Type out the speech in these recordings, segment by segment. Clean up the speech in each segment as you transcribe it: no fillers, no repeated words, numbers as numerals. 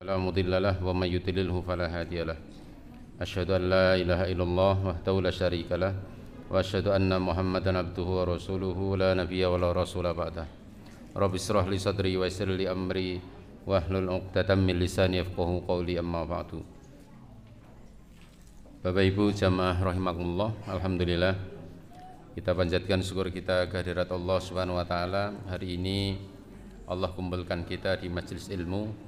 فلا مضل له ومن يضلله فلا هادي له أشهد أن لا إله إلا الله وحده لا شريك له وأشهد أن محمدا عبده ورسوله لا نبي ولا رسول بعده رب اشرح لي صدري ويسر لي أمري واحلل عقدة من lisani yafqahu qawli amma ba'du. Bapak Ibu jamaah rahimakumullah, alhamdulillah kita panjatkan syukur kita kehadirat Allah Subhanahu wa taala. Hari ini Allah kumpulkan kita di majelis ilmu.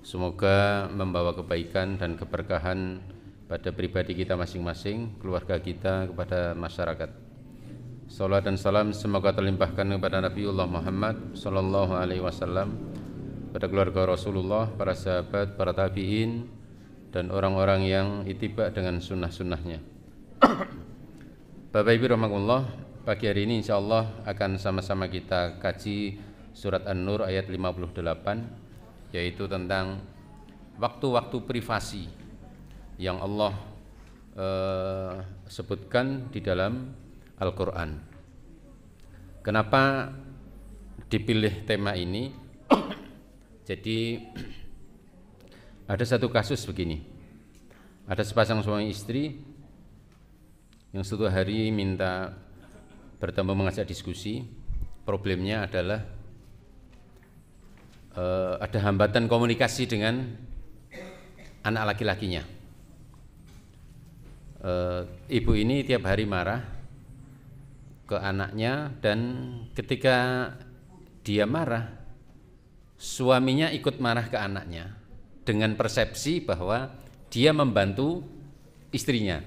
Semoga membawa kebaikan dan keberkahan pada pribadi kita masing-masing, keluarga kita, kepada masyarakat. Salat dan salam semoga terlimpahkan kepada Nabiullah Muhammad sallallahu alaihi wasallam, pada keluarga Rasulullah, para sahabat, para tabi'in, dan orang-orang yang ittiba dengan sunnah-sunnahnya. Bapak Ibu rahimakumullah, pagi hari ini insyaallah akan sama-sama kita kaji surat An-Nur ayat 58, yaitu tentang waktu-waktu privasi yang Allah sebutkan di dalam Al-Quran. Kenapa dipilih tema ini? Jadi ada satu kasus begini, ada sepasang suami istri yang suatu hari minta bertemu mengajak diskusi. Problemnya adalah ada hambatan komunikasi dengan anak laki-lakinya. Ibu ini tiap hari marah ke anaknya, dan ketika dia marah, suaminya ikut marah ke anaknya dengan persepsi bahwa dia membantu istrinya.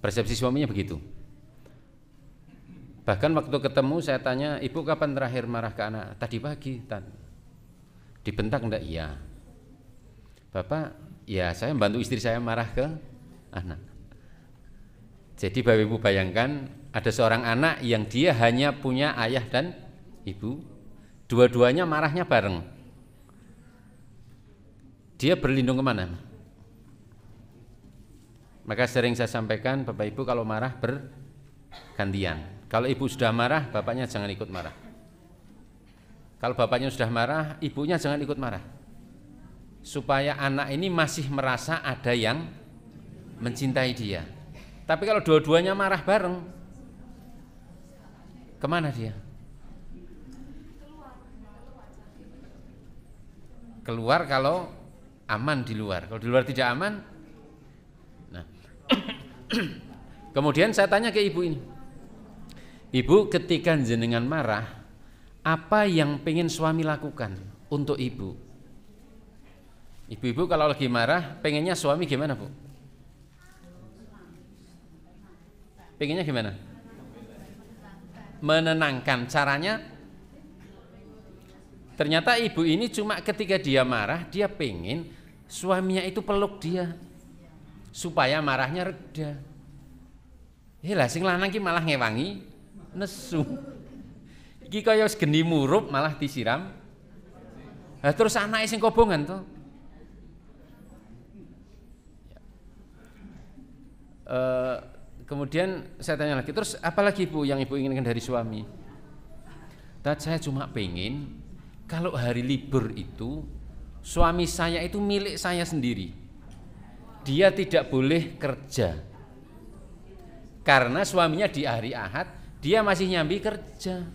Persepsi suaminya begitu. Bahkan waktu ketemu saya tanya, ibu kapan terakhir marah ke anak? Tadi pagi. Dibentak enggak? Iya. Bapak, ya saya membantu istri saya marah ke anak. Jadi Bapak Ibu bayangkan, ada seorang anak yang dia hanya punya ayah dan ibu, dua-duanya marahnya bareng. Dia berlindung kemana? Maka sering saya sampaikan, Bapak Ibu kalau marah bergantian. Kalau ibu sudah marah, bapaknya jangan ikut marah. Kalau bapaknya sudah marah, ibunya jangan ikut marah. Supaya anak ini masih merasa ada yang mencintai dia. Tapi kalau dua-duanya marah bareng, kemana dia? Keluar kalau aman di luar. Kalau di luar tidak aman. Nah, kemudian saya tanya ke ibu ini, ibu, ketika jenengan marah, apa yang pengen suami lakukan untuk ibu? Ibu-ibu kalau lagi marah, pengennya suami gimana, Bu? Pengennya gimana? Menenangkan. Caranya? Ternyata ibu ini cuma ketika dia marah, dia pengen suaminya itu peluk dia supaya marahnya reda. Lah sing lanang ki malah ngewangi nesu. Iki kaya wis geni murup malah disiram. Lah terus anake sing kobongan to. Kemudian saya tanya lagi, terus apalagi Bu yang ibu inginkan dari suami? Dan saya cuma pengen kalau hari libur itu suami saya itu milik saya sendiri. Dia tidak boleh kerja. Karena suaminya di hari Ahad, dia masih nyambi kerja.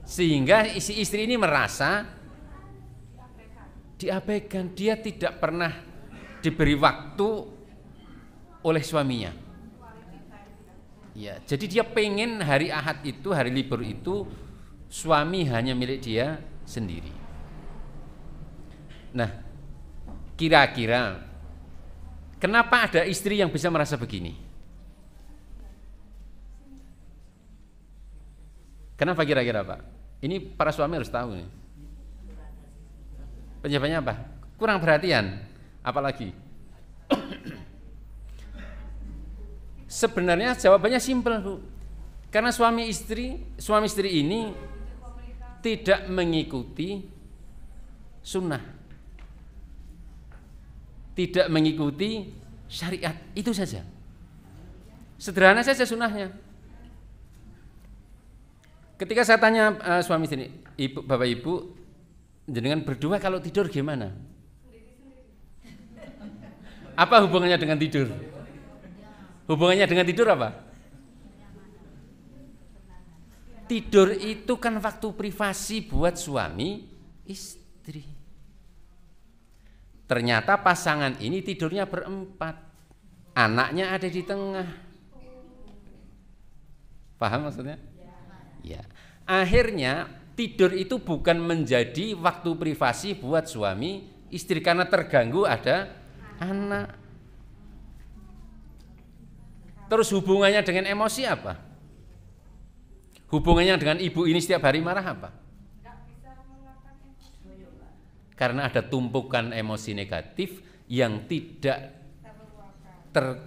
Sehingga si istri ini merasa diabaikan. Dia tidak pernah diberi waktu oleh suaminya. Ya, jadi dia pengen hari Ahad itu, hari libur itu, suami hanya milik dia sendiri. Nah, kira-kira kenapa ada istri yang bisa merasa begini? Kenapa kira-kira Pak? Ini para suami harus tahu nih. Penjawabannya apa? Kurang perhatian. Apalagi? Sebenarnya jawabannya simpel, Bu. Karena suami istri ini tidak mengikuti sunnah, tidak mengikuti syariat, itu saja. Sederhana saja sunnahnya. Ketika saya tanya suami istri, bapak ibu, jenengan berdua kalau tidur gimana? Apa hubungannya dengan tidur? Hubungannya dengan tidur apa? Tidur itu kan waktu privasi buat suami istri. Ternyata pasangan ini tidurnya berempat. Anaknya ada di tengah. Paham maksudnya? Ya. Akhirnya tidur itu bukan menjadi waktu privasi buat suami istri karena terganggu ada anak. Terus hubungannya dengan emosi apa? Hubungannya dengan ibu ini setiap hari marah apa? Karena ada tumpukan emosi negatif yang tidak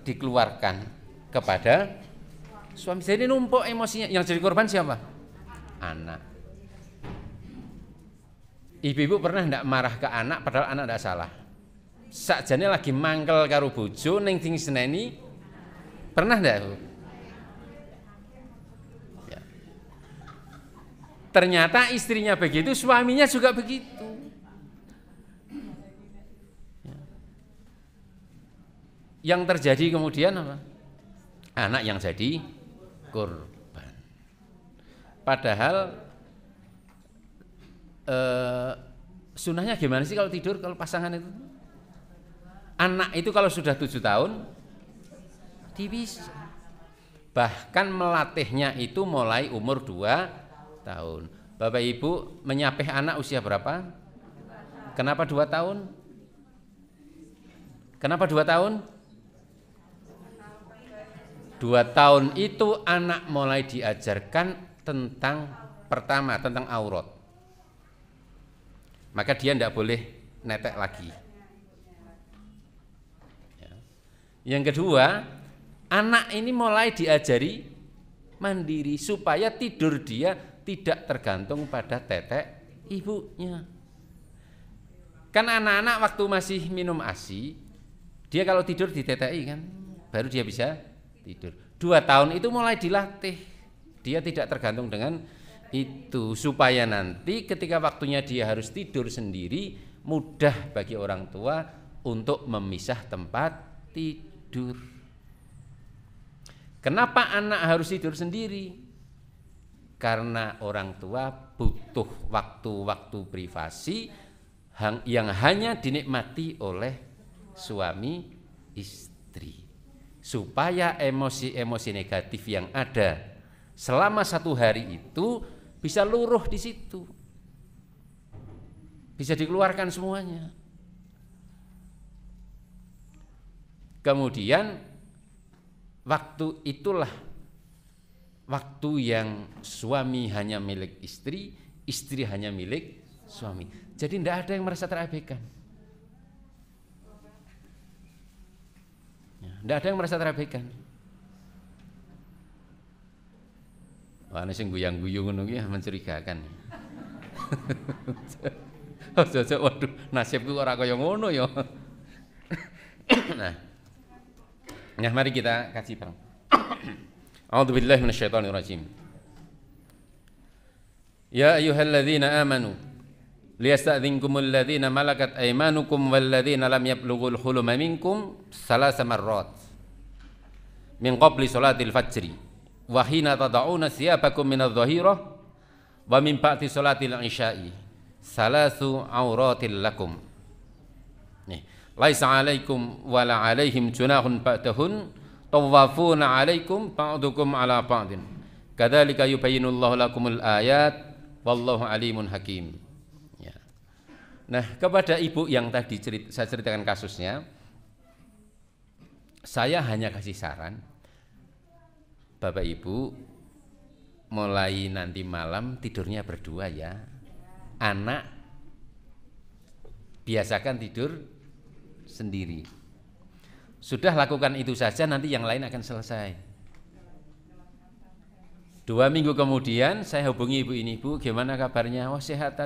dikeluarkan kepada suami. Jadi numpuk emosinya. Yang jadi korban siapa? Anak. Ibu-ibu pernah tidak marah ke anak padahal anak tidak salah? Sakjane lagi mangkel karo bojo ning sing seneni, pernah ndak? Ya. Ternyata istrinya begitu, suaminya juga begitu. Ya. Yang terjadi kemudian apa? Anak yang jadi korban. Padahal sunnahnya gimana sih kalau tidur kalau pasangan itu? Anak itu kalau sudah 7 tahun bisa. Bahkan melatihnya itu mulai umur 2 tahun. Bapak Ibu menyapih anak usia berapa? Kenapa 2 tahun? Kenapa 2 tahun? 2 tahun itu anak mulai diajarkan tentang pertama tentang aurat. Maka dia tidak boleh netek lagi. Yang kedua, anak ini mulai diajari mandiri supaya tidur dia tidak tergantung pada tetek ibunya. Kan anak-anak waktu masih minum ASI, dia kalau tidur ditetei kan, baru dia bisa tidur. 2 tahun itu mulai dilatih, dia tidak tergantung dengan itu supaya nanti ketika waktunya dia harus tidur sendiri mudah bagi orang tua untuk memisah tempat tidur. Kenapa anak harus tidur sendiri? Karena orang tua butuh waktu-waktu privasi yang hanya dinikmati oleh suami istri. Supaya emosi-emosi negatif yang ada selama 1 hari itu bisa luruh di situ. Bisa dikeluarkan semuanya. Kemudian waktu itulah waktu yang suami hanya milik istri, istri hanya milik suami. Jadi tidak ada yang merasa terabaikan. Tidak ada yang merasa terabaikan. Wah, ini sing guyang-guyung ngono iki mencurigakan. Waduh, nasibku ora kaya ngono ya. Nah, mari kita kaji bareng. A'udzubillahi minasyaitonirrajim. Ya ayyuhalladzina amanu liyasta'dzinkumul ladzina malakat aymanukum walladzina lam yablughul huluma minkum 3 marrat min qabli salatil fajri wa hina tad'una siyabakum minadh-dhahirah wa min ba'di salatil isya'i 3 auratil lakum. Laisa alaikum wala alaihim junahun ba'dahun tawafuna alaikum ba'dukum ala ba'din kadzalika yubayyinullahu lakumul ayat wallahu alimun hakim. Ya. Nah, kepada ibu yang tadi saya ceritakan kasusnya, saya hanya kasih saran, Bapak Ibu mulai nanti malam tidurnya berdua ya. Anak biasakan tidur sendiri. Sudah lakukan itu saja, nanti yang lain akan selesai. 2 minggu kemudian saya hubungi ibu ini, Bu, gimana kabarnya? Oh, sehat.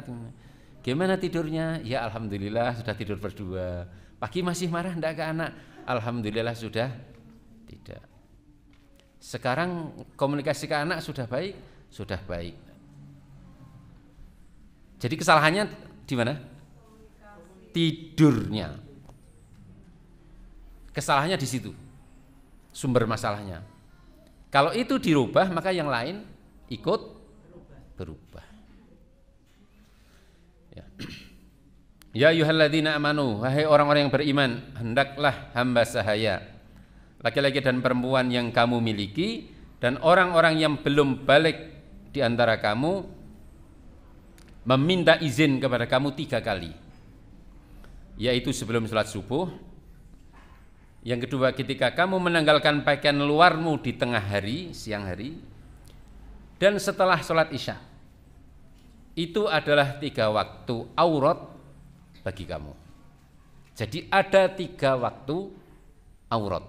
Gimana tidurnya? Ya alhamdulillah sudah tidur berdua. Pagi masih marah enggak ke anak? Alhamdulillah sudah tidak. Sekarang komunikasi ke anak sudah baik? Sudah baik. Jadi kesalahannya Di mana? Tidurnya. Kesalahannya di situ. Sumber masalahnya. Kalau itu dirubah, maka yang lain ikut berubah. Ya ayyuhalladzina amanu, wahai orang-orang yang beriman, hendaklah hamba sahaya, laki-laki dan perempuan yang kamu miliki, dan orang-orang yang belum balik di antara kamu, meminta izin kepada kamu 3 kali, yaitu sebelum sholat subuh, yang kedua ketika kamu menanggalkan pakaian luarmu di tengah hari, siang hari, dan setelah sholat isya. Itu adalah 3 waktu aurat bagi kamu. Jadi ada 3 waktu aurat.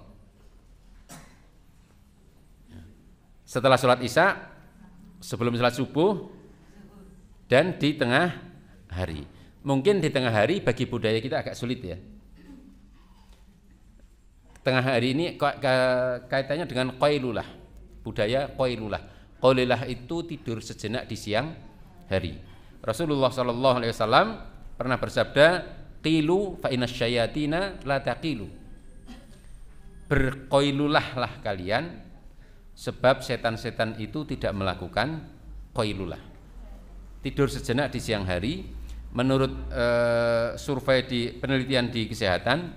Setelah sholat isya, sebelum sholat subuh, dan di tengah hari. Mungkin di tengah hari bagi budaya kita agak sulit ya. Tengah hari ini kaitannya dengan qailulah, budaya qailulah. Qailulah itu tidur sejenak di siang hari. Rasulullah SAW pernah bersabda, qilu fa inasyayatina la taqilu. Berqailulahlah kalian, sebab setan-setan itu tidak melakukan qailulah. Tidur sejenak di siang hari, menurut survei di penelitian di kesehatan,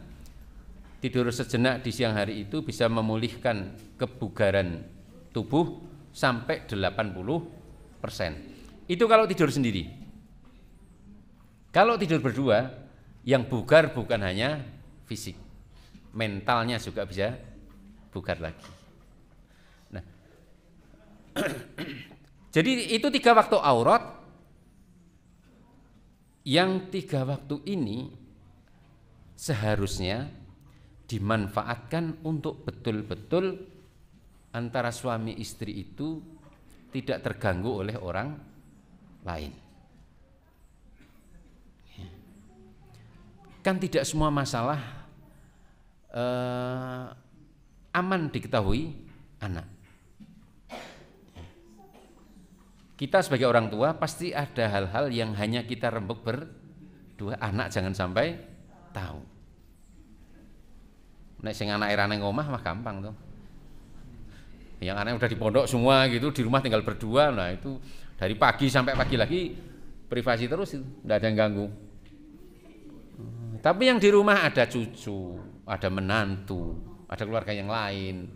tidur sejenak di siang hari itu bisa memulihkan kebugaran tubuh sampai 80%. Itu kalau tidur sendiri. Kalau tidur berdua, yang bugar bukan hanya fisik, mentalnya juga bisa bugar lagi. Nah, jadi itu 3 waktu aurat. Yang 3 waktu ini seharusnya dimanfaatkan untuk betul-betul antara suami istri itu tidak terganggu oleh orang lain. Kan tidak semua masalah aman diketahui anak. Kita sebagai orang tua pasti ada hal-hal yang hanya kita rembuk berdua, anak jangan sampai tahu. Nek sing anak era neng omah mah gampang tuh. Yang anak udah di pondok semua gitu, di rumah tinggal berdua, nah itu dari pagi sampai pagi lagi privasi terus itu, enggak ada yang ganggu. Tapi yang di rumah ada cucu, ada menantu, ada keluarga yang lain.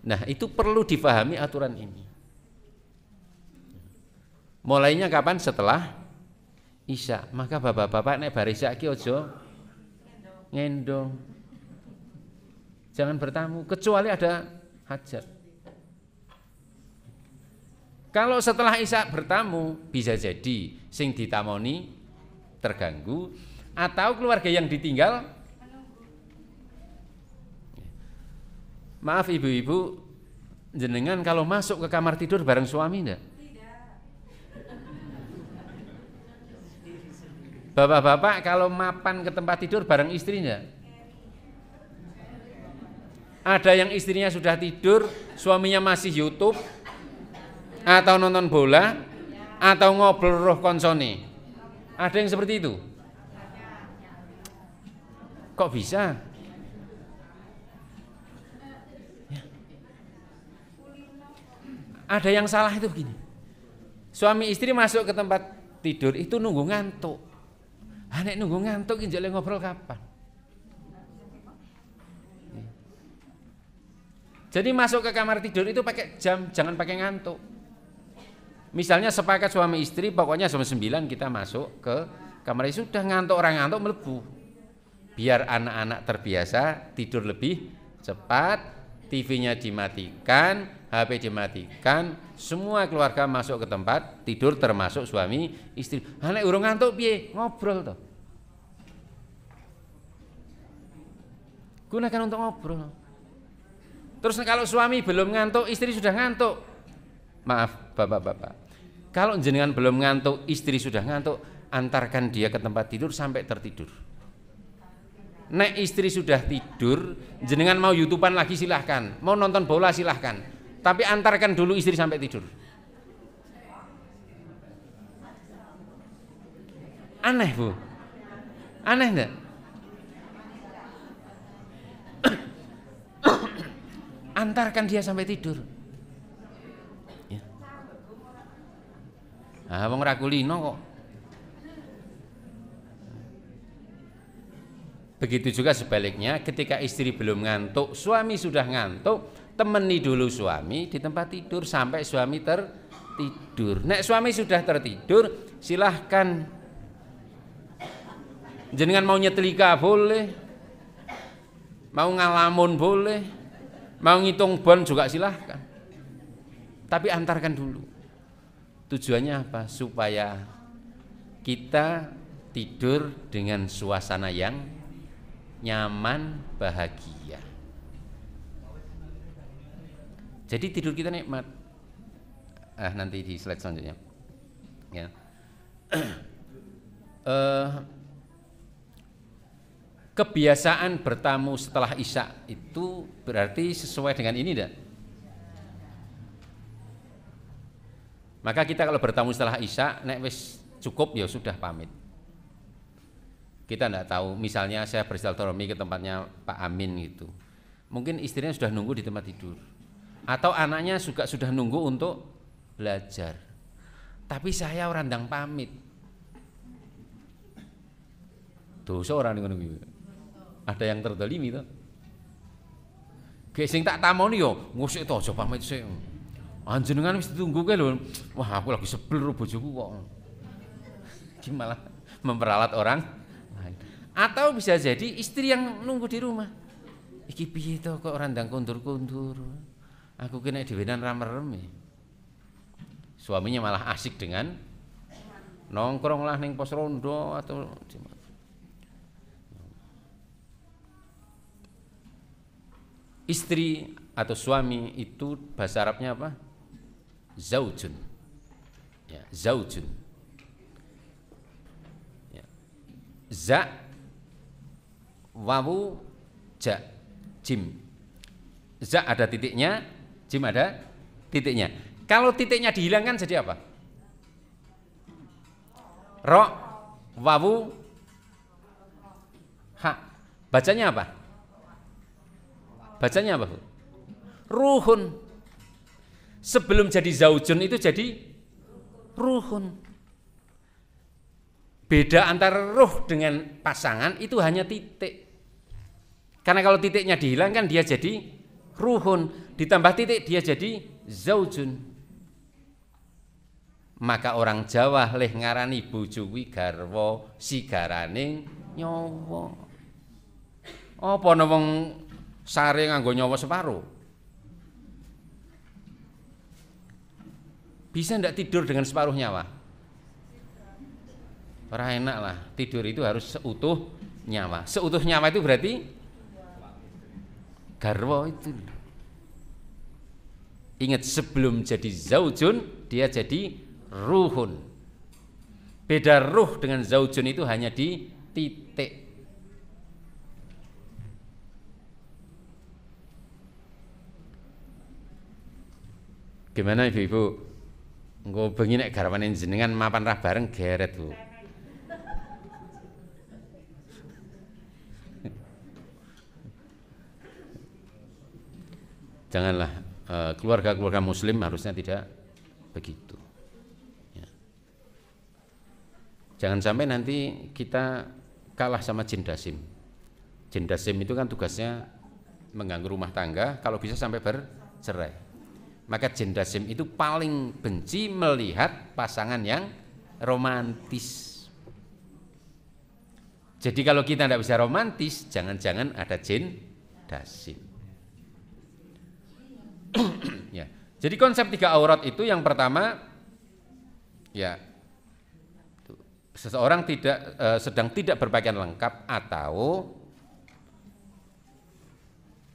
Nah, itu perlu difahami aturan ini. Mulainya kapan? Setelah isya. Maka bapak-bapak nek bar isya ki aja ngendong. Jangan bertamu kecuali ada hajat. Kalau setelah isya bertamu, bisa jadi sing ditamoni terganggu atau keluarga yang ditinggal. Maaf ibu-ibu, jenengan kalau masuk ke kamar tidur bareng suami enggak? Bapak-bapak kalau mapan ke tempat tidur bareng istri enggak? Ada yang istrinya sudah tidur, suaminya masih YouTube atau nonton bola atau ngobrol roh konsone. Ada yang seperti itu? Kok bisa? Ya. Ada yang salah itu begini. Suami istri masuk ke tempat tidur itu nunggu ngantuk. Nek nunggu ngantuk iki njale ngobrol kapan? Jadi masuk ke kamar tidur itu pakai jam, jangan pakai ngantuk. Misalnya sepakat suami istri, pokoknya jam 9 kita masuk ke kamar itu, sudah ngantuk orang ngantuk melebu. Biar anak-anak terbiasa tidur lebih cepat, TV-nya dimatikan, HP dimatikan, semua keluarga masuk ke tempat tidur termasuk suami istri. Nek urung ngantuk piye? Ngobrol toh. Gunakan untuk ngobrol. Terus kalau suami belum ngantuk, istri sudah ngantuk. Maaf bapak-bapak, kalau jenengan belum ngantuk, istri sudah ngantuk, antarkan dia ke tempat tidur sampai tertidur. Nek istri sudah tidur, jenengan mau YouTubean lagi silahkan, mau nonton bola silahkan, tapi antarkan dulu istri sampai tidur. Aneh Bu, aneh enggak? Antarkan dia sampai tidur. Ya. Wong ra kulino kok. Begitu juga sebaliknya, ketika istri belum ngantuk, suami sudah ngantuk, temani dulu suami di tempat tidur sampai suami tertidur. Nek suami sudah tertidur, silahkan. Jenengan mau nyetrika boleh, mau ngalamun boleh, mau ngitung bon juga silahkan. Tapi antarkan dulu. Tujuannya apa? Supaya kita tidur dengan suasana yang nyaman, bahagia. Jadi tidur kita nikmat. Nanti di slide selanjutnya. Ya. Kebiasaan bertamu setelah Isya itu berarti sesuai dengan ini enggak? Maka kita kalau bertamu setelah Isya, nek wis cukup ya sudah pamit. Kita enggak tahu, misalnya saya bersilaturahmi ke tempatnya Pak Amin gitu. Mungkin istrinya sudah nunggu di tempat tidur. Atau anaknya juga sudah nunggu untuk belajar. Tapi saya orang ndang pamit. Dosa orang ngono kuwi. Ada yang terdolimi to. Gek sing tak tamoni yo, ngusik to aja pamit sik. Anjenengan wis ditunggu ke lho. Wah, aku lagi sebel karo bojoku kok. Iki malah memperalat orang. Atau bisa jadi istri yang nunggu di rumah. Iki piye to kok ora ndang kundur-kundur. Aku kena dhewean ra merem. Suaminya malah asik dengan nongkrong lah ning pos rondo atau istri atau suami itu bahasa Arabnya apa? Zaujun. Ya, zaujun. Ya. Za wawu ja jim. Za ada titiknya, jim ada titiknya. Kalau titiknya dihilangkan jadi apa? Ro wawu ha. Bacanya apa? Bacanya apa? Ruhun. Sebelum jadi zaujun itu jadi ruhun. Beda antara ruh dengan pasangan itu hanya titik. Karena kalau titiknya dihilangkan dia jadi ruhun, ditambah titik dia jadi zaujun. Maka orang Jawa leh ngarani bojo kuwi garwa sigaraning nyawa. Apa ana wong sare nganggo nyawa separo? Bisa ndak tidur dengan separuh nyawa? Ora enak lah, tidur itu harus seutuh nyawa. Seutuh nyawa itu berarti garwa itu. Ingat sebelum jadi zaujun dia jadi ruhun. Beda ruh dengan zaujun itu hanya di titik. Gimana ibu-ibu? Engko bengi nek garwane jenengan mapan rah bareng geret, Bu. Janganlah keluarga-keluarga muslim harusnya tidak begitu. Ya. Jangan sampai nanti kita kalah sama jin dasim. Jin dasim itu kan tugasnya mengganggu rumah tangga, kalau bisa sampai bercerai. Maka jin dasim itu paling benci melihat pasangan yang romantis. Jadi kalau kita tidak bisa romantis, jangan-jangan ada jin dasim. Ya. Jadi konsep 3 aurat itu yang pertama, ya, seseorang sedang tidak berpakaian lengkap atau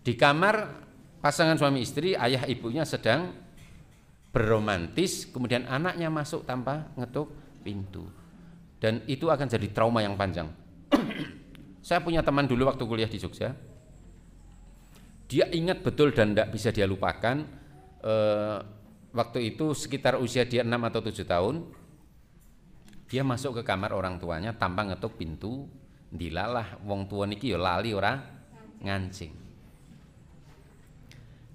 di kamar pasangan suami istri, ayah ibunya sedang berromantis, kemudian anaknya masuk tanpa ngetuk pintu, dan itu akan jadi trauma yang panjang. Saya punya teman dulu waktu kuliah di Jogja. Dia ingat betul dan tidak bisa dia lupakan, waktu itu sekitar usia dia 6 atau 7 tahun, Dia masuk ke kamar orang tuanya tanpa ngetuk pintu, dilalah wong tua niki ya lali ora ngancing.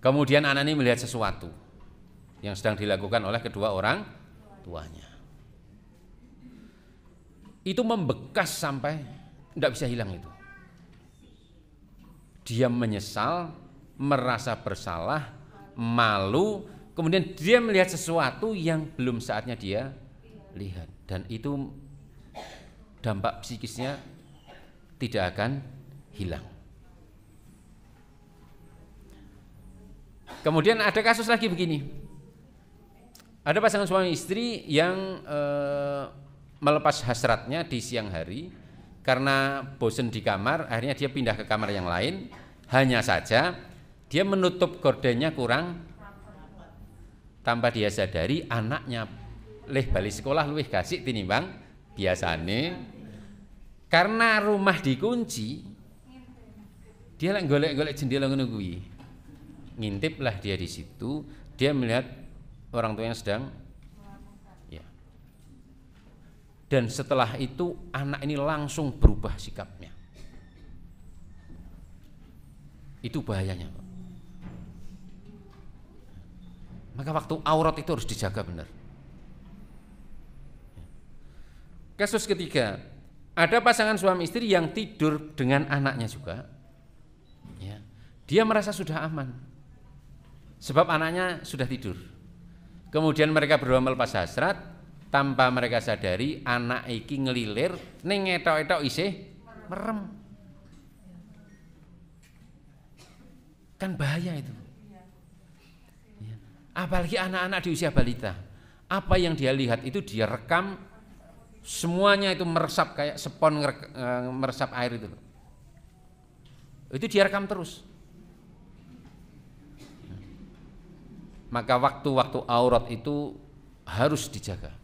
Kemudian anak ini melihat sesuatu yang sedang dilakukan oleh kedua orang tuanya. Itu membekas sampai tidak bisa hilang itu. Dia menyesal, merasa bersalah, malu, kemudian dia melihat sesuatu yang belum saatnya dia lihat, dan itu dampak psikisnya tidak akan hilang. Kemudian ada kasus lagi begini, ada pasangan suami istri yang melepas hasratnya di siang hari karena bosan di kamar, akhirnya dia pindah ke kamar yang lain. Hanya saja dia menutup gordennya kurang, tanpa dia sadari anaknya leh balik sekolah luwih gasik tinimbang biasane. Karena rumah dikunci, dia lagi golek-golek jendela ngono kuwi. Ngintiplah dia di situ, dia melihat orang tuanya sedang ya. Dan setelah itu anak ini langsung berubah sikapnya. Itu bahayanya, Pak. Maka waktu aurat itu harus dijaga benar. Kasus ketiga, ada pasangan suami istri yang tidur dengan anaknya juga. Ya. Dia merasa sudah aman, sebab anaknya sudah tidur. Kemudian mereka berdua melepas hasrat, tanpa mereka sadari anak iki ngelilir, ning etok-etok isih merem. Kan bahaya itu. Ya. Apalagi anak-anak di usia balita. Apa yang dia lihat itu dia rekam. Semuanya itu meresap kayak spon meresap air itu. Itu dia rekam terus. Maka waktu-waktu aurat itu harus dijaga.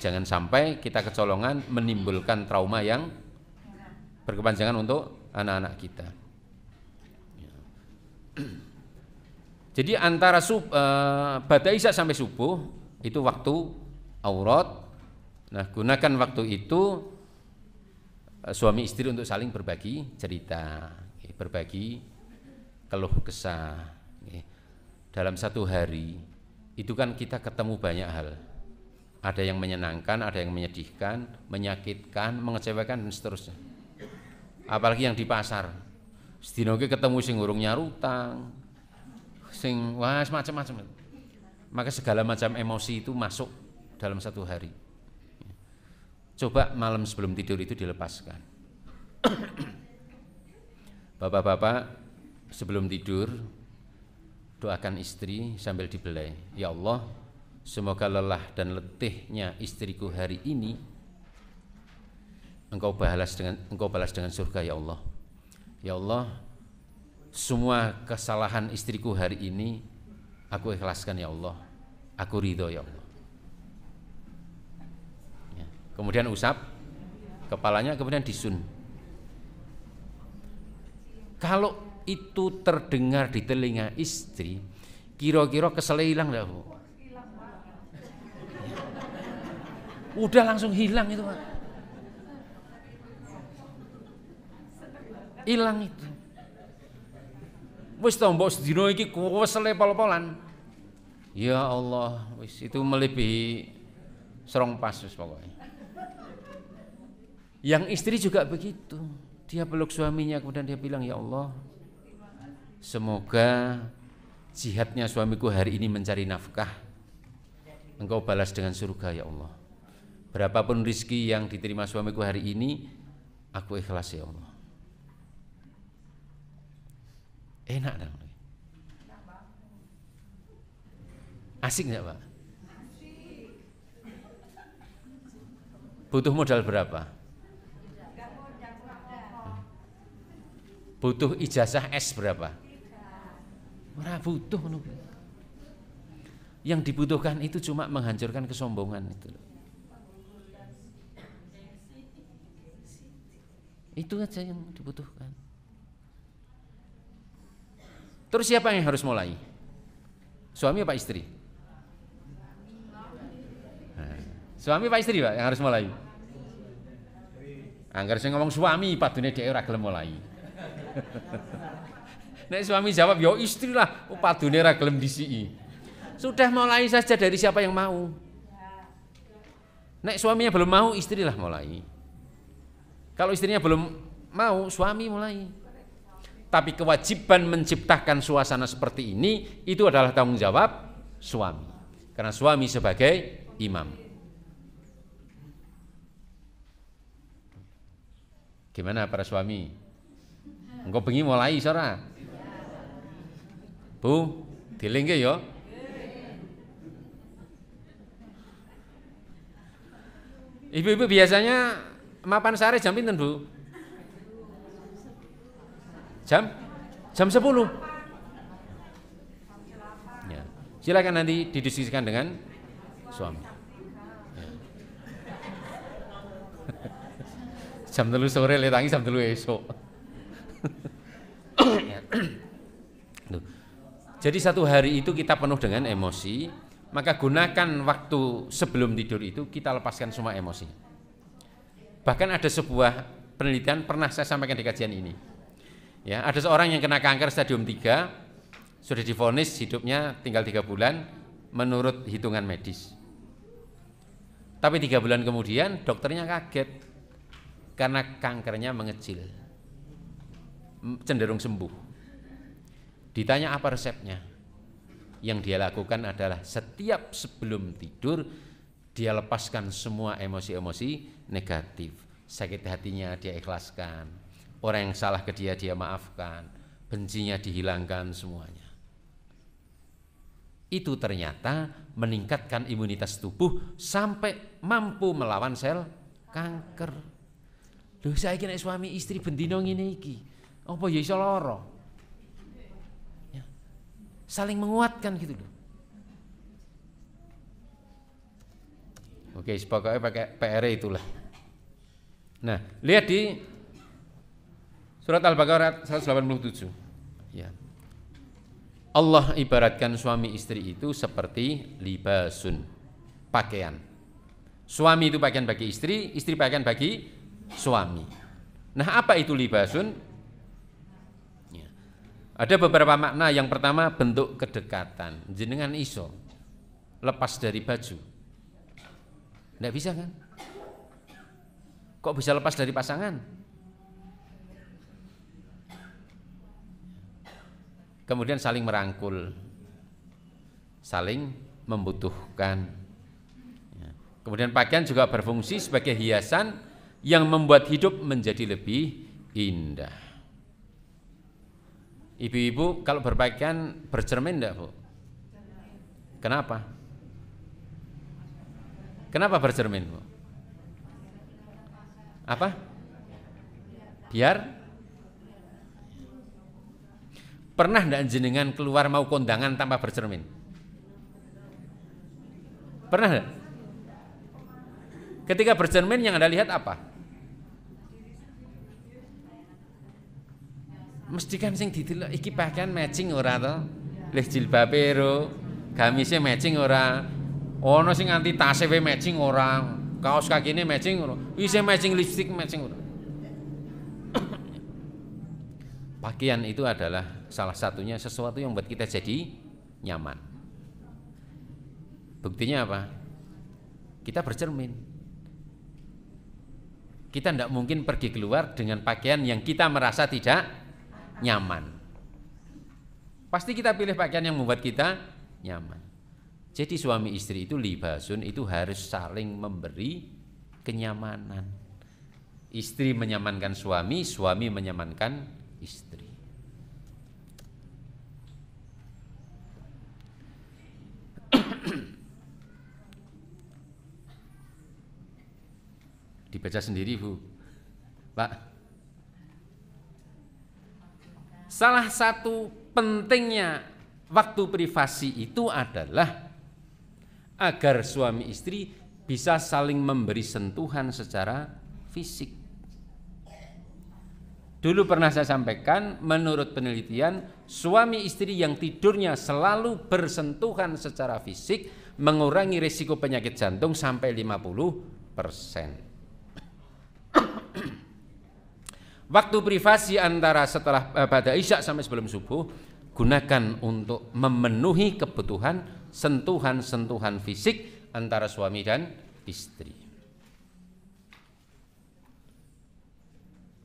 Jangan sampai kita kecolongan menimbulkan trauma yang berkepanjangan untuk anak-anak kita. Jadi antara ba'da isya sampai subuh itu waktu aurat. Nah, gunakan waktu itu suami istri untuk saling berbagi cerita, berbagi keluh kesah. Dalam satu hari itu kan kita ketemu banyak hal. Ada yang menyenangkan, ada yang menyedihkan, menyakitkan, mengecewakan dan seterusnya. Apalagi yang di pasar. Sedina iki ketemu sing urung nyarutang, sing wah macam-macam. Maka segala macam emosi itu masuk dalam satu hari. Coba malam sebelum tidur itu dilepaskan. Bapak-bapak sebelum tidur doakan istri sambil dibelai. Ya Allah, semoga lelah dan letihnya istriku hari ini Engkau balas dengan surga ya Allah. Ya Allah, semua kesalahan istriku hari ini aku ikhlaskan ya Allah. Aku ridho ya Allah. Kemudian usap kepalanya, kemudian disun. Kalau itu terdengar di telinga istri, kira-kira keselnya hilang enggak, Bu? Udah langsung hilang itu, Pak. Hilang itu. Wis to mbok sedina iki kesele pol-polan. Ya Allah, wis itu melebihi serong pas wis pokoknya. Yang istri juga begitu. Dia peluk suaminya kemudian dia bilang, ya Allah, semoga jihadnya suamiku hari ini mencari nafkah Engkau balas dengan surga ya Allah. Berapapun rizki yang diterima suamiku hari ini, aku ikhlas ya Allah. Enak dong. Asik enggak, Pak? Butuh modal berapa? Butuh ijazah S berapa? Ora butuh. Yang dibutuhkan itu cuma menghancurkan kesombongan itu. Itu aja yang dibutuhkan. Terus siapa yang harus mulai? Suami apa istri? Nah, Suami Pak istri Pak yang harus mulai. Angger sing ngomong suami padune dhek ora gelem mulai. Nek suami jawab ya istri lah, padune ora gelem disiki. Sudah mulai saja dari siapa yang mau. Nek suaminya belum mau, istrilah mulai. Kalau istrinya belum mau, suami mulai. Tapi kewajiban menciptakan suasana seperti ini itu adalah tanggung jawab suami. Karena suami sebagai imam. Gimana para suami? Engko bengi mulai ora? Bu, dilingke ya. Ibu-ibu biasanya mapan sare jam pinten, Bu? Jam 10. Ya. Silakan nanti didiskusikan dengan suami. Ya. Jam 3 sore letangi jam 3 esok. Jadi satu hari itu kita penuh dengan emosi, maka gunakan waktu sebelum tidur itu kita lepaskan semua emosi. Bahkan ada sebuah penelitian pernah saya sampaikan di kajian ini. Ya, ada seorang yang kena kanker stadium 3, sudah divonis hidupnya tinggal 3 bulan menurut hitungan medis. Tapi 3 bulan kemudian dokternya kaget. Karena kankernya mengecil, cenderung sembuh. Ditanya apa resepnya, yang dia lakukan adalah setiap sebelum tidur dia lepaskan semua emosi-emosi negatif. Sakit hatinya dia ikhlaskan, orang yang salah ke dia maafkan, bencinya dihilangkan semuanya. Itu ternyata meningkatkan imunitas tubuh sampai mampu melawan sel kanker. Loh saiki nek suami istri bendino ngene iki, apa ya iso lara? Ya. Saling menguatkan gitu loh. Oke, pokoknya pakai PR itulah. Nah, lihat di surat Al-Baqarah 187. Ya. Allah ibaratkan suami istri itu seperti libasun, pakaian. Suami itu pakaian bagi istri, istri pakaian bagi suami. Nah, apa itu libasun? Ya. Ada beberapa makna. Yang pertama bentuk kedekatan. Jenengan iso lepas dari baju? Nggak bisa kan? Kok bisa lepas dari pasangan? Kemudian saling merangkul, saling membutuhkan. Ya. Kemudian pakaian juga berfungsi sebagai hiasan yang membuat hidup menjadi lebih indah. Ibu-ibu kalau berpakaian bercermin enggak, Bu? Kenapa? Kenapa bercermin, Bu? Apa? Biar pernah enggak jenengan keluar mau kondangan tanpa bercermin? Pernah enggak? Ketika bercermin yang Anda lihat apa? Mesti kan sing didelok iki pakaian matching ora to? Leh jilbabe ro, gamisnya matching ora? Ono sing nganti tase wae matching ora, kaos kakine matching ora. Isih matching lipstick matching ora. Pakaian itu adalah salah satunya sesuatu yang membuat kita jadi nyaman. Buktinya apa? Kita bercermin. Kita tidak mungkin pergi keluar dengan pakaian yang kita merasa tidak nyaman. Pasti kita pilih pakaian yang membuat kita nyaman. Jadi suami istri itu libasun, itu harus saling memberi kenyamanan. Istri menyamankan suami, suami menyamankan istri. Dibaca sendiri, Bu. Pak. Salah satu pentingnya waktu privasi itu adalah agar suami istri bisa saling memberi sentuhan secara fisik. Dulu pernah saya sampaikan, menurut penelitian, suami istri yang tidurnya selalu bersentuhan secara fisik mengurangi risiko penyakit jantung sampai 50%. Waktu privasi antara setelah pada Isya sampai sebelum subuh gunakan untuk memenuhi kebutuhan sentuhan-sentuhan fisik antara suami dan istri.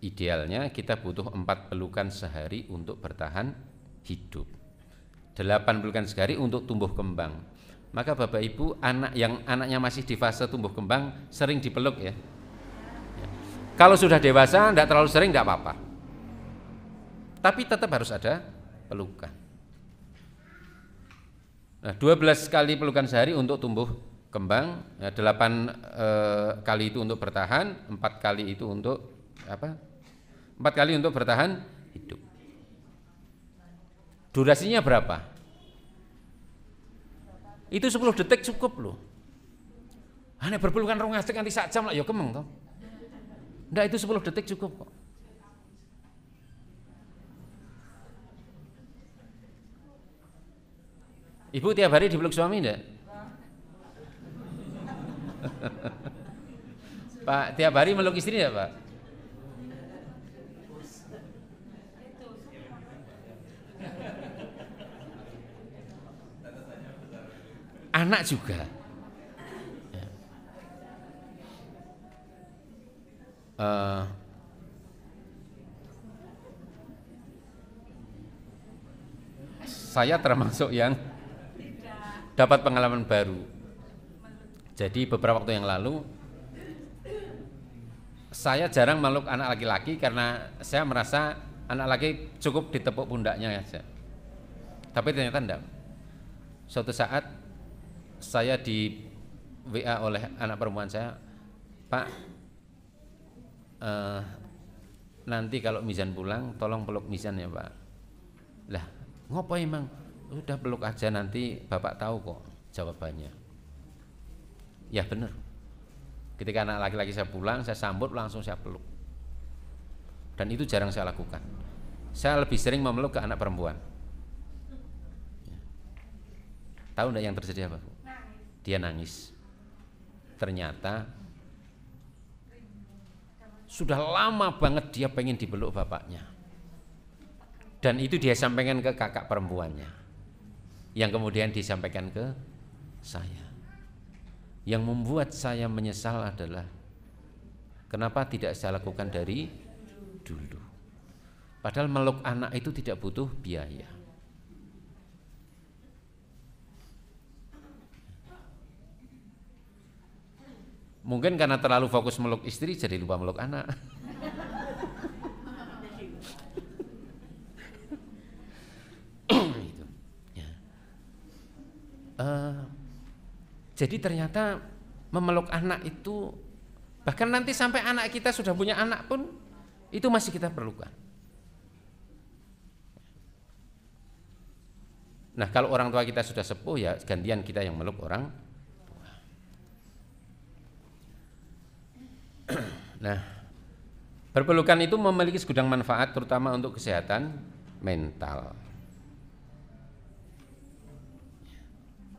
Idealnya kita butuh 4 pelukan sehari untuk bertahan hidup, 8 pelukan sehari untuk tumbuh kembang. Maka Bapak Ibu, anaknya masih di fase tumbuh kembang sering dipeluk ya. Kalau sudah dewasa tidak terlalu sering tidak apa-apa, tapi tetap harus ada pelukan. Nah, 12 kali pelukan sehari untuk tumbuh kembang, 8 kali itu untuk bertahan, 4 kali itu untuk 4 kali untuk bertahan hidup. Durasinya berapa? Itu 10 detik cukup loh. Hanya berpelukan 2 detik nanti sak jam lah ya kemeng toh. Nggak, itu 10 detik cukup kok. Ibu tiap hari dipeluk suami enggak? Pak, tiap hari meluk istri enggak, Pak? Anak juga. Saya termasuk yang dapat pengalaman baru. Jadi beberapa waktu yang lalu saya jarang meluk anak laki-laki karena saya merasa anak laki cukup ditepuk pundaknya saja. Tapi ternyata enggak. Suatu saat saya di WA oleh anak perempuan saya, Pak, nanti kalau Mizan pulang tolong peluk Mizan ya Pak. Lah ngopo emang? Udah peluk aja, nanti Bapak tahu kok jawabannya. Ya benar. Ketika anak laki-laki saya pulang, saya sambut langsung saya peluk. Dan itu jarang saya lakukan. Saya lebih sering memeluk ke anak perempuan. Tahu enggak yang terjadi apa? Dia nangis. Ternyata sudah lama banget dia pengen dipeluk bapaknya. Dan itu dia sampaikan ke kakak perempuannya, yang kemudian disampaikan ke saya. Yang membuat saya menyesal adalah kenapa tidak saya lakukan dari dulu. Padahal meluk anak itu tidak butuh biaya. Mungkin karena terlalu fokus meluk istri jadi lupa meluk anak. Gitu. Ya. Jadi ternyata memeluk anak itu, bahkan nanti sampai anak kita sudah punya anak pun itu masih kita perlukan. Nah, kalau orang tua kita sudah sepuh ya gantian kita yang meluk orang. Nah, berpelukan itu memiliki segudang manfaat terutama untuk kesehatan mental.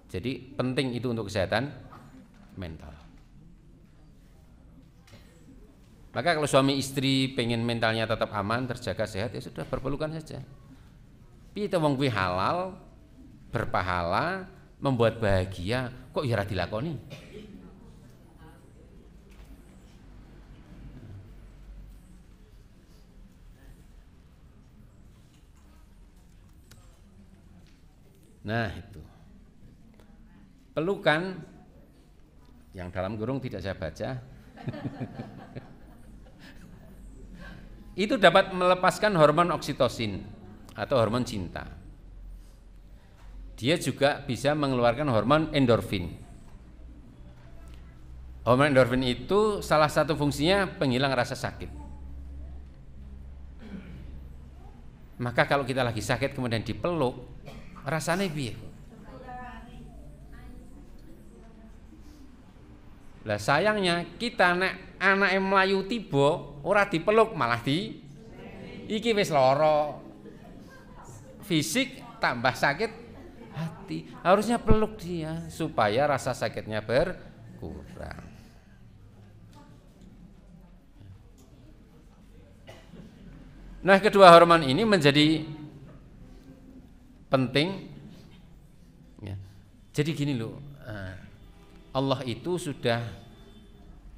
Jadi penting itu untuk kesehatan mental. Maka kalau suami istri pengen mentalnya tetap aman, terjaga sehat, ya sudah berpelukan saja. Piye wong kuwi halal, berpahala, membuat bahagia, kok ya ora dilakoni? Nah itu pelukan yang dalam kurung tidak saya baca itu dapat melepaskan hormon oksitosin atau hormon cinta. Dia juga bisa mengeluarkan hormon endorfin. Hormon endorfin itu salah satu fungsinya penghilang rasa sakit. Maka kalau kita lagi sakit kemudian dipeluk, rasane piye? Lah sayangnya kita nek anake mlayu tiba ora dipeluk malah iki wis lara. Fisik tambah sakit hati. Harusnya peluk dia supaya rasa sakitnya berkurang. Nah, kedua hormon ini menjadi penting. Ya. Jadi gini loh, Allah itu sudah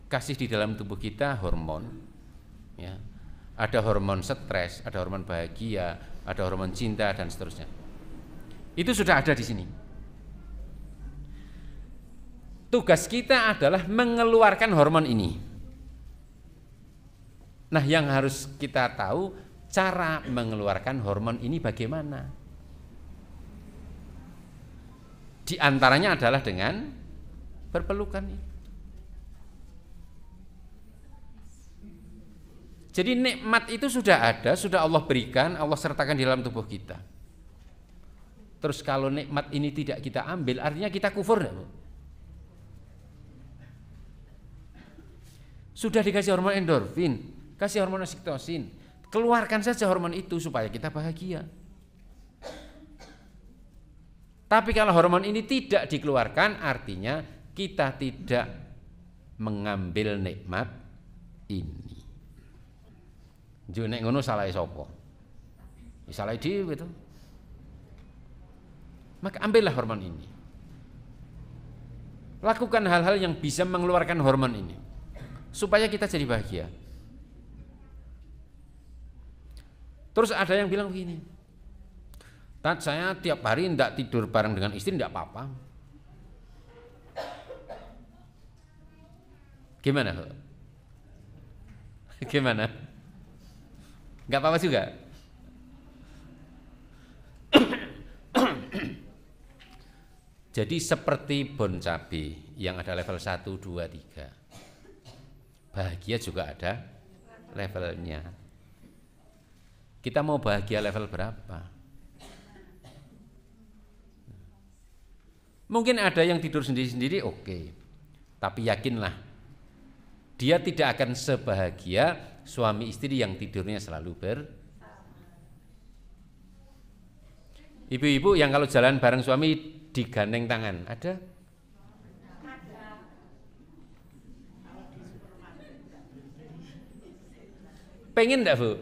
kasih di dalam tubuh kita hormon. Ya. Ada hormon stres, ada hormon bahagia, ada hormon cinta dan seterusnya. Itu sudah ada di sini. Tugas kita adalah mengeluarkan hormon ini. Nah, yang harus kita tahu cara mengeluarkan hormon ini bagaimana. Di antaranya adalah dengan berpelukan ini. Jadi nikmat itu sudah ada, sudah Allah berikan, Allah sertakan di dalam tubuh kita. Terus kalau nikmat ini tidak kita ambil, artinya kita kufur enggak, Bu? Sudah dikasih hormon endorfin, kasih hormon oksitosin, keluarkan saja hormon itu supaya kita bahagia. Tapi kalau hormon ini tidak dikeluarkan, artinya kita tidak mengambil nikmat ini. Jadi nek ngono salah sapa? Salah dhewe to. Maka ambillah hormon ini. Lakukan hal-hal yang bisa mengeluarkan hormon ini supaya kita jadi bahagia. Terus ada yang bilang begini, Tat, saya tiap hari tidak tidur bareng dengan istri tidak apa-apa. Gimana? Gimana? Enggak apa-apa juga. Jadi seperti bon cabe yang ada level 1, 2, 3. Bahagia juga ada levelnya. Kita mau bahagia level berapa? Mungkin ada yang tidur sendiri-sendiri, oke. Tapi yakinlah, dia tidak akan sebahagia suami istri yang tidurnya selalu Ibu-ibu yang kalau jalan bareng suami digandeng tangan, ada? Pengen enggak, Bu?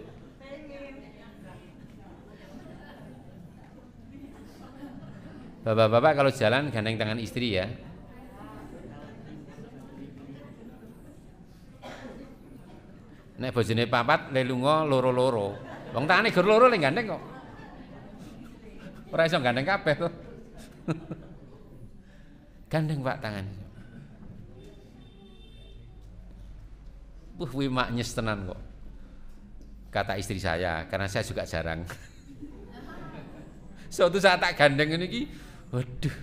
Bapak-bapak kalau jalan gandeng tangan istri ya. Nek bojone papat le lunga loro-loro. Wong tangane gur loro le gandeng kok. Ora iso gandeng kabeh to. Gandeng Pak tangan. Kuwi maknyes tenan kok. Kata istri saya, karena saya juga jarang. Suatu saat tak gandeng ngene iki, waduh,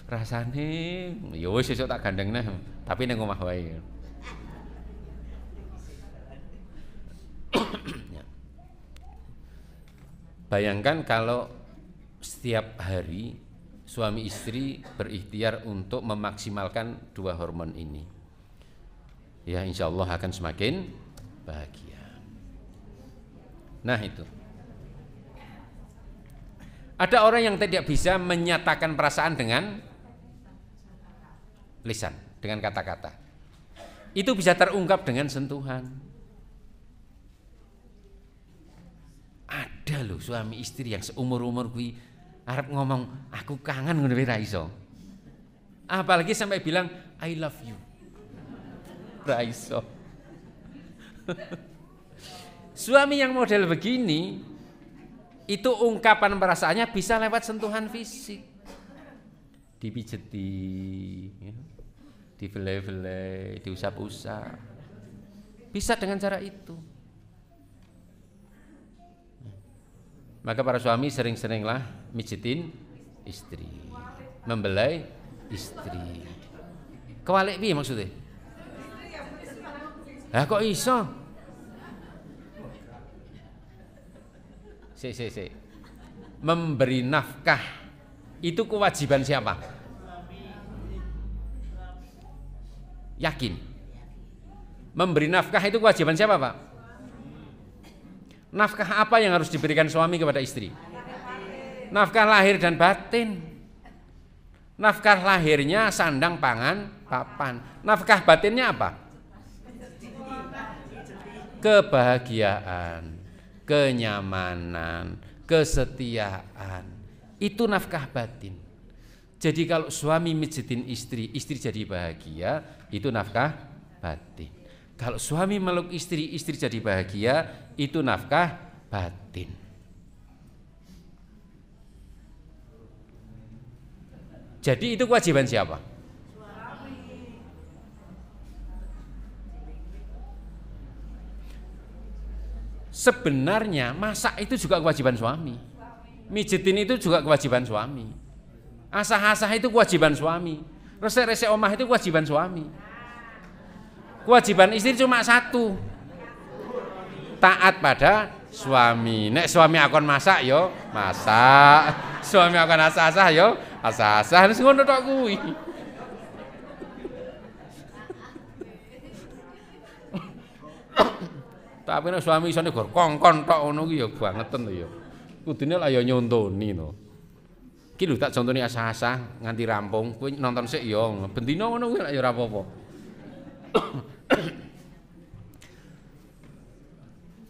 rasane ya wis sesuk tak gandeng neh, tapi ning omah wae. Bayangkan kalau setiap hari suami istri berikhtiar untuk memaksimalkan dua hormon ini, ya insya Allah akan semakin bahagia. Nah itu. Ada orang yang tidak bisa menyatakan perasaan dengan lisan, dengan kata-kata. Itu bisa terungkap dengan sentuhan. Ada loh suami istri yang seumur-umur kuwi arep ngomong aku kangen ngono wae ra iso. Apalagi sampai bilang I love you. Ra iso. Suami yang model begini itu ungkapan perasaannya bisa lewat sentuhan fisik. Dipijeti, ya, dibelai-belai, diusap-usap. Bisa dengan cara itu. Maka para suami sering-seringlah mijitin istri, membelai istri. Kewalik piye maksudnya? Lah kok iso? Si. Memberi nafkah itu kewajiban siapa? Yakin? Memberi nafkah itu kewajiban siapa, Pak? Nafkah apa yang harus diberikan suami kepada istri? Nafkah lahir dan batin. Nafkah lahirnya sandang pangan papan. Nafkah batinnya apa? Kebahagiaan, kenyamanan, kesetiaan. Itu nafkah batin. Jadi kalau suami mijitin istri, istri jadi bahagia, itu nafkah batin. Kalau suami meluk istri, istri jadi bahagia, itu nafkah batin. Jadi itu kewajiban siapa? Suami. Sebenarnya masak itu juga kewajiban suami. Mijitin itu juga kewajiban suami. Asah-asah itu kewajiban suami. Resek-resek omah itu kewajiban suami. Kewajiban istri cuma satu. Taat pada suami. Nek suami akan masak yo masak. Suami akan asah-asah yo asah-asah. Wis ngono tok kuwi. Tapi nek suami isone gor kongkon tok ngono ki ya bangeten to ya. Kudune lah ya nyontoni to. Iki lho tak contoni asah-asah nganti rampung. Kowe nonton sik ya. Bendina ngono kuwi lak ya ora apa-apa.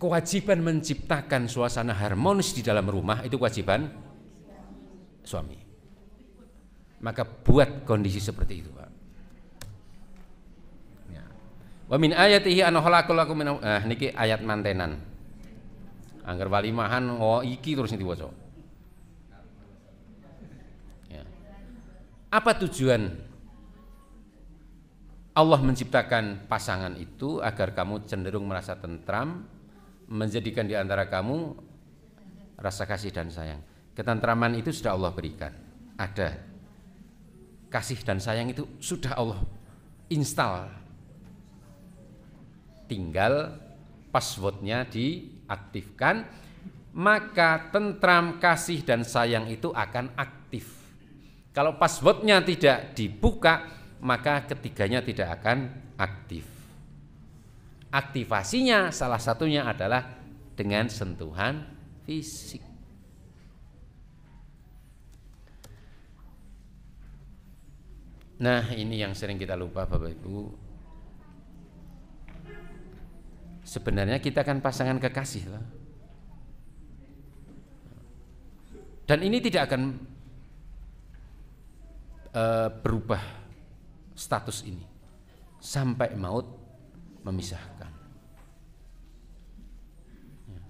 Kewajiban menciptakan suasana harmonis di dalam rumah itu kewajiban suami. Maka buat kondisi seperti itu, Pak. Ya. Wa min ayatihi an khalaqal lakum min niki ayat mantenan. Angger walimahan iki terus diwaca. Ya. Apa tujuan Allah menciptakan pasangan itu agar kamu cenderung merasa tentram, menjadikan di antara kamu rasa kasih dan sayang. Ketentraman itu sudah Allah berikan. Ada. Kasih dan sayang itu sudah Allah install. Tinggal passwordnya diaktifkan, maka tentram, kasih dan sayang itu akan aktif. Kalau passwordnya tidak dibuka, maka ketiganya tidak akan aktif. Aktivasinya salah satunya adalah dengan sentuhan fisik. Nah, ini yang sering kita lupa Bapak Ibu. Sebenarnya kita kan pasangan kekasih lah. Dan ini tidak akan berubah status ini sampai maut memisahkan. Ya.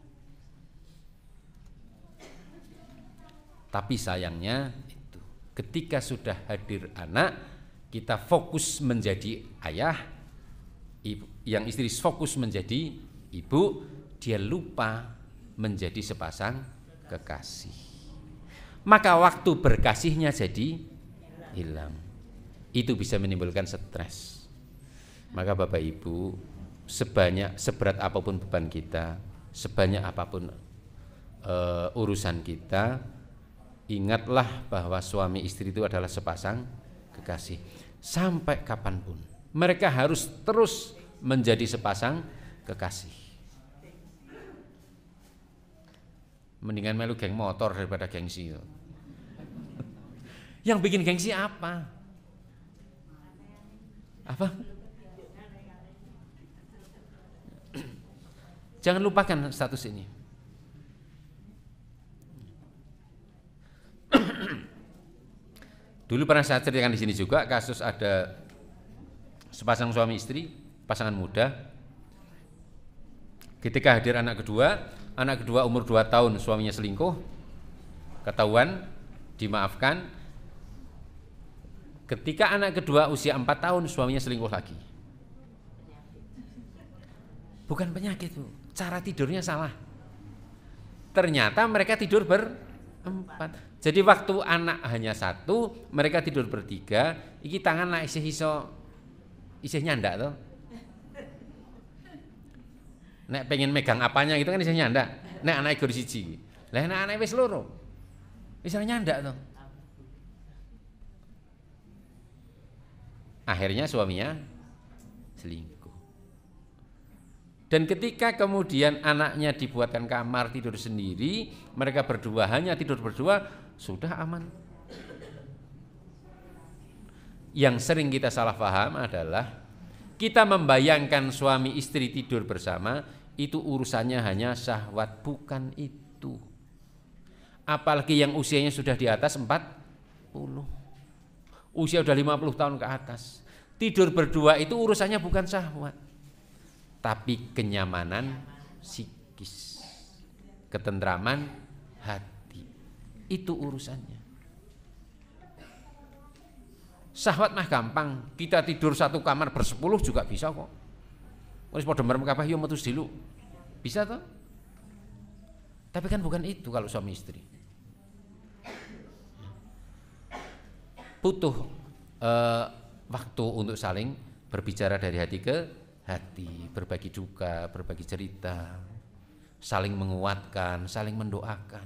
Tapi sayangnya itu ketika sudah hadir anak, kita fokus menjadi ayah, ibu, yang istri fokus menjadi ibu, dia lupa menjadi sepasang kekasih. Maka waktu berkasihnya jadi hilang. Itu bisa menimbulkan stres. Maka Bapak Ibu, seberat apapun beban kita, sebanyak apapun urusan kita, ingatlah bahwa suami istri itu adalah sepasang kekasih. Sampai kapanpun mereka harus terus menjadi sepasang kekasih. Mendingan melu geng motor daripada gengsi. Yang bikin gengsi apa? Apa? Jangan lupakan status ini. Dulu pernah saya ceritakan di sini juga kasus ada sepasang suami istri, pasangan muda. Ketika hadir anak kedua umur 2 tahun suaminya selingkuh, ketahuan, dimaafkan. Ketika anak kedua usia 4 tahun suaminya selingkuh lagi. Bukan penyakit, Bu. Cara tidurnya salah. Ternyata mereka tidur berempat. Jadi waktu anak hanya 1, mereka tidur bertiga. Iki tangan lah isih nyandak tuh. Nek pengen megang apanya gitu kan isih nyandak. Nek anak gor siji. Lah nek anak wis loro. Wis nyandak tuh. Akhirnya suaminya selingkuh. Dan ketika kemudian anaknya dibuatkan kamar tidur sendiri, mereka berdua hanya tidur berdua, sudah aman. Yang sering kita salah paham adalah kita membayangkan suami istri tidur bersama itu urusannya hanya syahwat, bukan itu. Apalagi yang usianya sudah di atas 40. Usia sudah 50 tahun ke atas. Tidur berdua itu urusannya bukan syahwat, tapi kenyamanan psikis, ketentraman hati. Itu urusannya. Syahwat mah gampang, kita tidur satu kamar bersepuluh juga bisa kok. Wis padha merem kabeh yo metu dulu. Bisa toh? Tapi kan bukan itu kalau suami istri. Butuh waktu untuk saling berbicara dari hati ke hati, berbagi duka, berbagi cerita, saling menguatkan, saling mendoakan.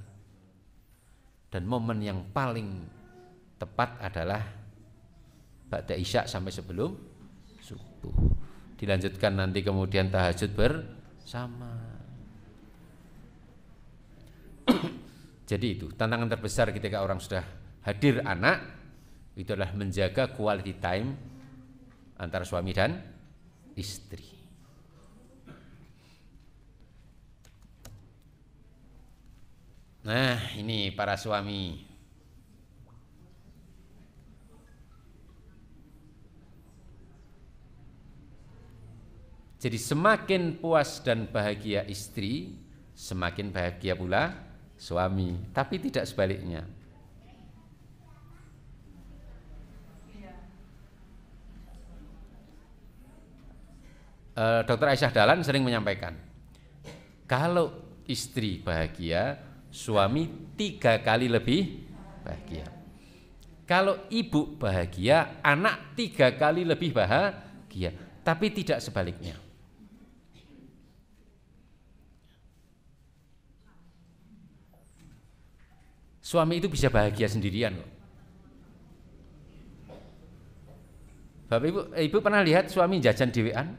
Dan momen yang paling tepat adalah ba'da isya sampai sebelum subuh. Dilanjutkan nanti kemudian tahajud bersama. Jadi itu tantangan terbesar ketika orang sudah hadir anak, itu adalah menjaga quality time antara suami dan istri. Nah, ini para suami. Jadi semakin puas dan bahagia istri, semakin bahagia pula suami, tapi tidak sebaliknya. Dr. Aisyah Dahlan sering menyampaikan, kalau istri bahagia, suami 3 kali lebih bahagia. Kalau ibu bahagia, anak 3 kali lebih bahagia, tapi tidak sebaliknya. Suami itu bisa bahagia sendirian kok. Bapak Ibu pernah lihat suami jajan dhewean?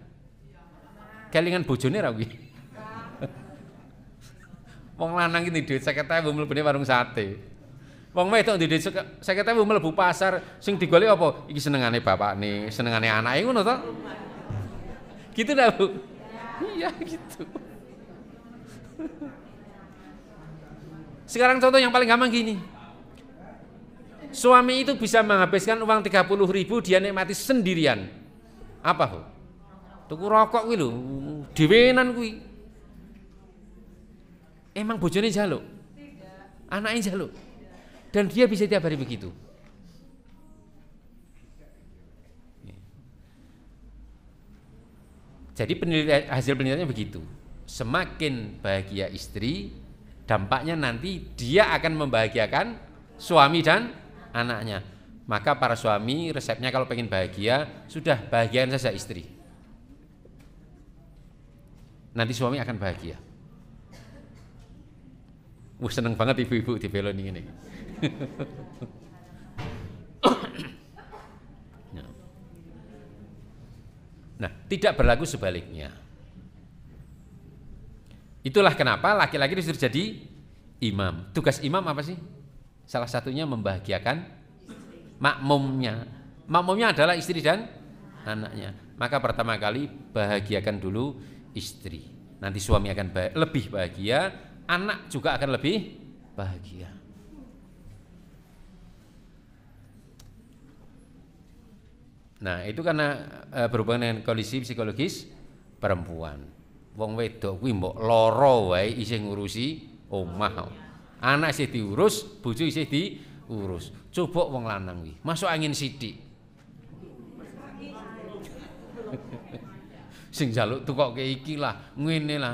Kelingan bojone ra kuwi. Wong lanang iki duit 50.000 mlebune warung sate. Wong wedok duit 50.000 mlebu pasar, sing digolek apa? Iki senengane bapakne, senengane anake ngono to? Gitu dah Bu? Iya gitu. Sekarang contoh yang paling gampang gini. Suami itu bisa menghabiskan uang 30.000 dia nikmati sendirian. Apa Bu? Tuku rokok kuwi lho, dhewenan kuwi. Emang bojone njaluk? Tidak. Anaknya njaluk. Dan dia bisa tiap hari begitu. Jadi hasil penelitiannya begitu. Semakin bahagia istri, dampaknya nanti dia akan membahagiakan suami dan anaknya. Maka para suami resepnya kalau pengen bahagia, sudah bahagiakan saja istri. Nanti suami akan bahagia. Seneng banget ibu-ibu di beloni ini. Nah, tidak berlaku sebaliknya. Itulah kenapa laki-laki disuruh jadi imam. Tugas imam apa sih? Salah satunya membahagiakan makmumnya. Makmumnya adalah istri dan anaknya. Maka pertama kali bahagiakan dulu istri. Nanti suami akan lebih bahagia, anak juga akan lebih bahagia. Nah, itu karena berhubungan dengan kondisi psikologis perempuan. Wong wedok kuwi mbok lara wae isih ngurusi omah. Anak isih diurus, bojo isih diurus. Coba wong lanang kuwi, masuk angin sithik. Sing njaluk tukoke iki lah, ngene lah.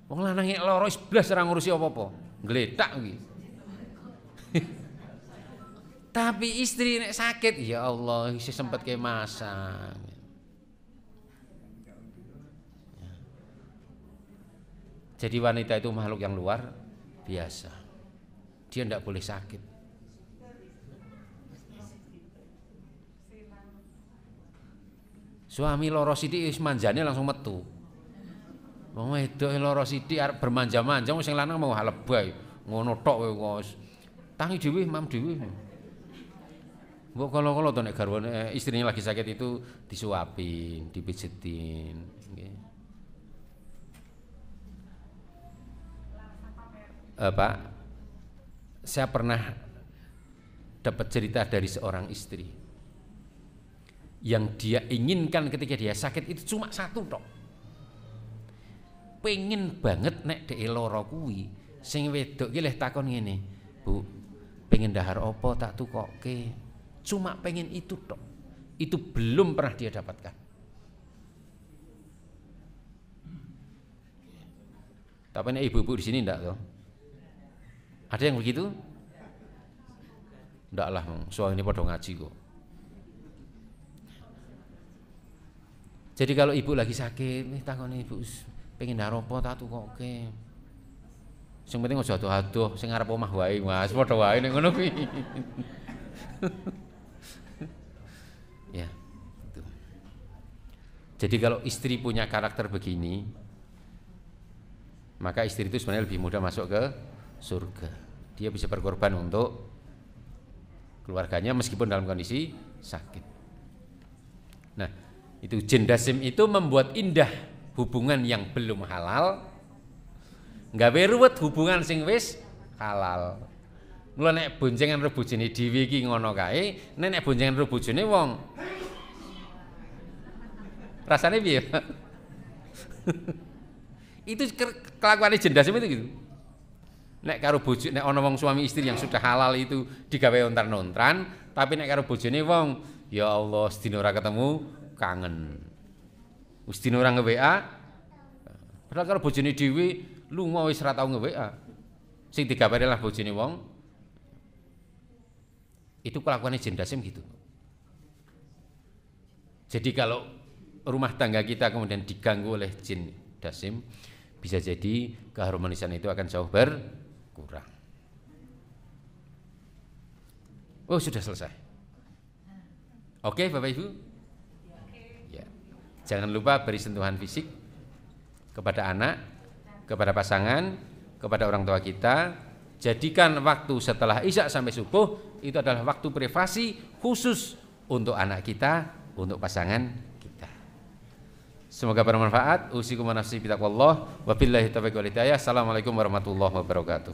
Wong lanang nek lara wis blas ora ngurusi apa-apa, gletak kuwi. Tapi istri nek sakit, ya Allah, isih sempet ke masak. Jadi wanita itu makhluk yang luar biasa. Dia tidak boleh sakit. Suami loro sithik wis manjane langsung metu. Wong wedok loro sithik arep bermanja-manja sing lanang mau lebay. Ngono tok kowe wis. Tangi dhewe, mam dhewe. Mbok kalau to nek garwane istrinya lagi sakit itu disuapin, dipijetin, nggih. Pak, saya pernah dapat cerita dari seorang istri yang dia inginkan ketika dia sakit itu cuma satu tok. Pengen banget nek dhek lara kuwi sing wedok ki leh takon ngene, "Bu, pengen dahar apa tak tukokke?" Cuma pengen itu tok. Itu belum pernah dia dapatkan. Tapi nek ibu-ibu di sini ndak toh? Ada yang begitu? Ndak lah, soal ini padha ngaji kok. Jadi kalau ibu lagi sakit, takon ibu, pengen dahar apa tak tukokke. Sing penting aja adoh-adoh, sing arep omah wae, Mas. Padha wae nek ngono kuwi. Ya, itu. Jadi kalau istri punya karakter begini, maka istri itu sebenarnya lebih mudah masuk ke surga. Dia bisa berkorban untuk keluarganya meskipun dalam kondisi sakit. Nah, itu jin dasim itu membuat indah hubungan yang belum halal, nggawe ruwet hubungan sing wis halal. Mula nek boncengan karo bojone dhewe iki ngono kae, nek boncengan karo bojone wong rasane piye? Itu kelakuane jin dasim itu gitu. Nek karo bojo, nek ana wong suami istri yang sudah halal itu digawe ontran-ontran, tapi nek karo bojone wong, ya Allah, sedina ora ketemu kangen. Sedina ora nge-WA. Padahal karo bojone dhewe lunga wis ora tau nge-WA. Sing digabari lah bojone wong. Itu kelakuannya jin dasim gitu. Jadi kalau rumah tangga kita kemudian diganggu oleh jin dasim, bisa jadi keharmonisan itu akan jauh berkurang. Oh, sudah selesai. Oke, Bapak Ibu? Ya. Jangan lupa beri sentuhan fisik kepada anak, kepada pasangan, kepada orang tua kita. Jadikan waktu setelah Isya sampai subuh itu adalah waktu privasi khusus untuk anak kita, untuk pasangan kita. Semoga bermanfaat. Usikum wa nafsi bitaqwallah. Wabillahi taufiq wal hidayah. Assalamualaikum warahmatullahi wabarakatuh.